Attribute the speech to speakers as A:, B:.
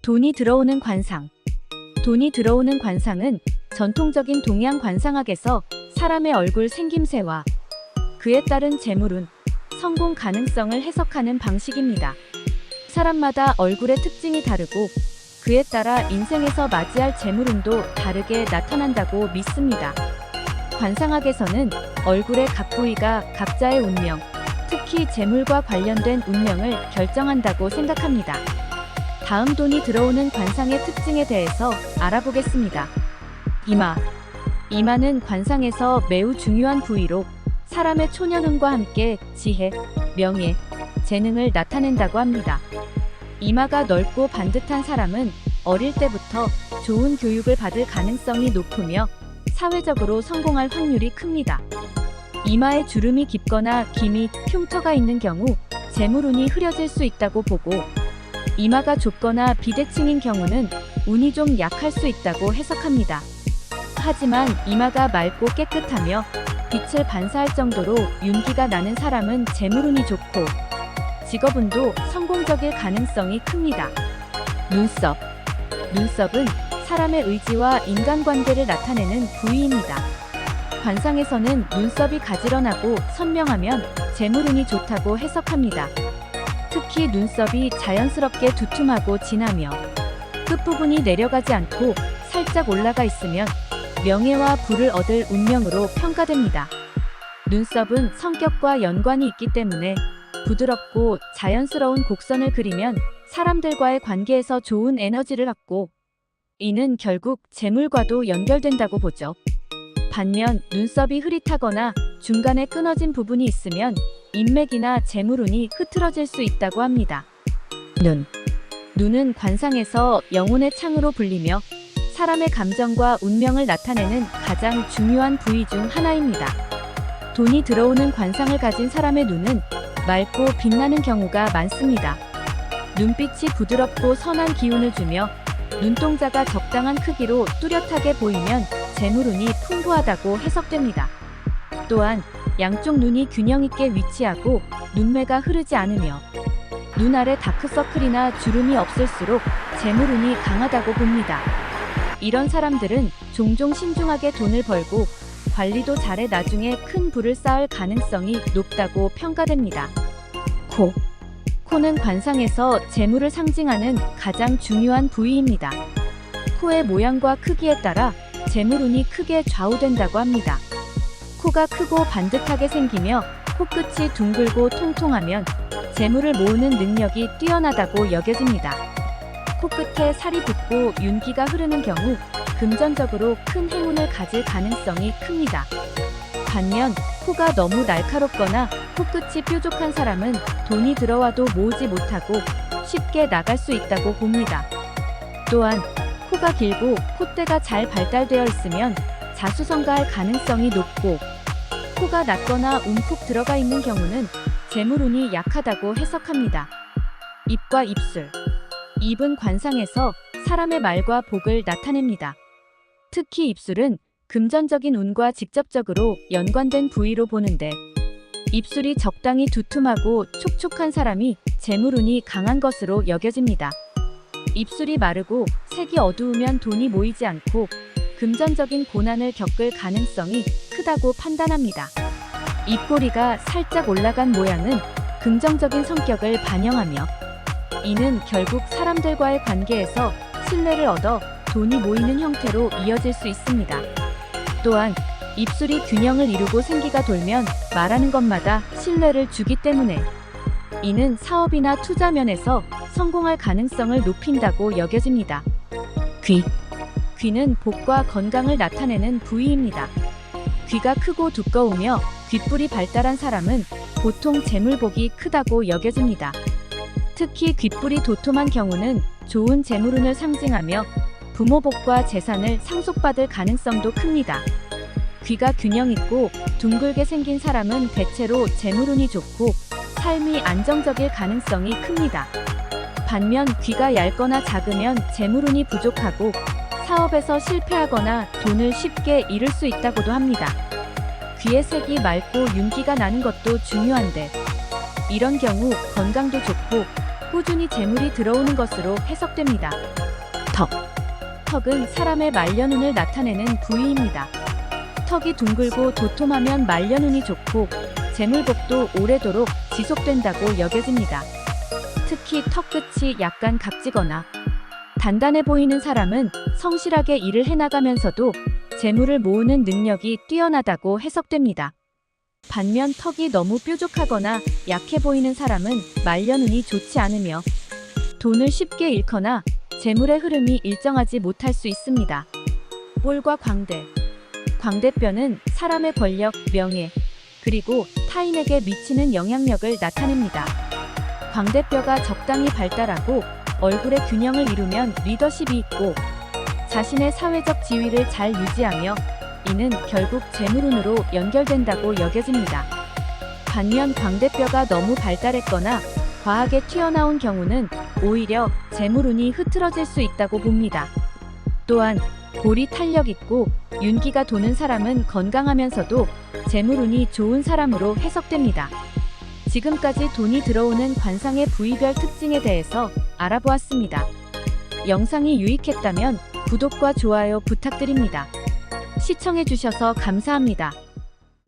A: 돈이 들어오는 관상. 돈이 들어오는 관상은 전통적인 동양 관상학에서 사람의 얼굴 생김새와 그에 따른 재물운, 성공 가능성을 해석하는 방식입니다. 사람마다 얼굴의 특징이 다르고 그에 따라 인생에서 맞이할 재물운도 다르게 나타난다고 믿습니다. 관상학에서는 얼굴의 각 부위가 각자의 운명, 특히 재물과 관련된 운명을 결정한다고 생각합니다. 다음 돈이 들어오는 관상의 특징에 대해서 알아보겠습니다. 이마. 이마는 관상에서 매우 중요한 부위로 사람의 초년운과 함께 지혜, 명예, 재능을 나타낸다고 합니다. 이마가 넓고 반듯한 사람은 어릴 때부터 좋은 교육을 받을 가능성이 높으며 사회적으로 성공할 확률이 큽니다. 이마에 주름이 깊거나 기미, 흉터가 있는 경우 재물운이 흐려질 수 있다고 보고, 이마가 좁거나 비대칭인 경우는 운이 좀 약할 수 있다고 해석합니다. 하지만 이마가 맑고 깨끗하며 빛을 반사할 정도로 윤기가 나는 사람은 재물운이 좋고 직업운도 성공적일 가능성이 큽니다. 눈썹. 눈썹은 사람의 의지와 인간관계를 나타내는 부위입니다. 관상에서는 눈썹이 가지런하고 선명하면 재물운이 좋다고 해석합니다. 특히 눈썹이 자연스럽게 두툼하고 진하며 끝부분이 내려가지 않고 살짝 올라가 있으면 명예와 부를 얻을 운명으로 평가됩니다. 눈썹은 성격과 연관이 있기 때문에 부드럽고 자연스러운 곡선을 그리면 사람들과의 관계에서 좋은 에너지를 얻고, 이는 결국 재물과도 연결된다고 보죠. 반면 눈썹이 흐릿하거나 중간에 끊어진 부분이 있으면 인맥이나 재물운이 흐트러질 수 있다고 합니다. 눈. 눈은 관상에서 영혼의 창으로 불리며 사람의 감정과 운명을 나타내는 가장 중요한 부위 중 하나입니다. 돈이 들어오는 관상을 가진 사람의 눈은 맑고 빛나는 경우가 많습니다. 눈빛이 부드럽고 선한 기운을 주며 눈동자가 적당한 크기로 뚜렷하게 보이면 재물운이 풍부하다고 해석됩니다. 또한 양쪽 눈이 균형 있게 위치하고 눈매가 흐르지 않으며 눈 아래 다크서클이나 주름이 없을수록 재물운이 강하다고 봅니다. 이런 사람들은 종종 신중하게 돈을 벌고 관리도 잘해 나중에 큰 부를 쌓을 가능성이 높다고 평가됩니다. 코. 코는 관상에서 재물을 상징하는 가장 중요한 부위입니다. 코의 모양과 크기에 따라 재물운이 크게 좌우된다고 합니다. 코가 크고 반듯하게 생기며 코끝이 둥글고 통통하면 재물을 모으는 능력이 뛰어나다고 여겨집니다. 코끝에 살이 붙고 윤기가 흐르는 경우 금전적으로 큰 행운을 가질 가능성이 큽니다. 반면 코가 너무 날카롭거나 코끝이 뾰족한 사람은 돈이 들어와도 모으지 못하고 쉽게 나갈 수 있다고 봅니다. 또한 코가 길고 콧대가 잘 발달되어 있으면 자수성가할 가능성이 높고, 코가 낮거나 움푹 들어가 있는 경우는 재물운이 약하다고 해석합니다. 입과 입술. 입은 관상에서 사람의 말과 복을 나타냅니다. 특히 입술은 금전적인 운과 직접적으로 연관된 부위로 보는데, 입술이 적당히 두툼하고 촉촉한 사람이 재물운이 강한 것으로 여겨집니다. 입술이 마르고 색이 어두우면 돈이 모이지 않고 금전적인 고난을 겪을 가능성이 크다고 판단합니다. 입꼬리가 살짝 올라간 모양은 긍정적인 성격을 반영하며, 이는 결국 사람들과의 관계에서 신뢰를 얻어 돈이 모이는 형태로 이어질 수 있습니다. 또한 입술이 균형을 이루고 생기가 돌면 말하는 것마다 신뢰를 주기 때문에, 이는 사업이나 투자 면에서 성공할 가능성을 높인다고 여겨집니다. 귀. 귀는 복과 건강을 나타내는 부위입니다. 귀가 크고 두꺼우며 귓불이 발달한 사람은 보통 재물복이 크다고 여겨집니다. 특히 귓불이 도톰한 경우는 좋은 재물운을 상징하며 부모복과 재산을 상속받을 가능성도 큽니다. 귀가 균형 있고 둥글게 생긴 사람은 대체로 재물운이 좋고 삶이 안정적일 가능성이 큽니다. 반면 귀가 얇거나 작으면 재물운이 부족하고 사업에서 실패하거나 돈을 쉽게 잃을 수 있다고도 합니다. 귀의 색이 맑고 윤기가 나는 것도 중요한데, 이런 경우 건강도 좋고 꾸준히 재물이 들어오는 것으로 해석됩니다. 턱은 사람의 말년운을 나타내는 부위입니다. 턱이 둥글고 도톰하면 말년운이 좋고 재물복도 오래도록 지속된다고 여겨집니다. 특히 턱 끝이 약간 각지거나 단단해 보이는 사람은 성실하게 일을 해나가면서도 재물을 모으는 능력이 뛰어나다고 해석됩니다. 반면 턱이 너무 뾰족하거나 약해 보이는 사람은 말년운이 좋지 않으며 돈을 쉽게 잃거나 재물의 흐름이 일정하지 못할 수 있습니다. 볼과 광대뼈는 사람의 권력, 명예, 그리고 타인에게 미치는 영향력을 나타냅니다. 광대뼈가 적당히 발달하고 얼굴의 균형을 이루면 리더십이 있고 자신의 사회적 지위를 잘 유지하며 이는 결국 재물운으로 연결된다고 여겨집니다. 반면 광대뼈가 너무 발달했거나 과하게 튀어나온 경우는 오히려 재물운이 흐트러질 수 있다고 봅니다. 또한 볼이 탄력 있고 윤기가 도는 사람은 건강하면서도 재물운이 좋은 사람으로 해석됩니다. 지금까지 돈이 들어오는 관상의 부위별 특징에 대해서 알아보았습니다. 영상이 유익했다면 구독과 좋아요 부탁드립니다. 시청해주셔서 감사합니다.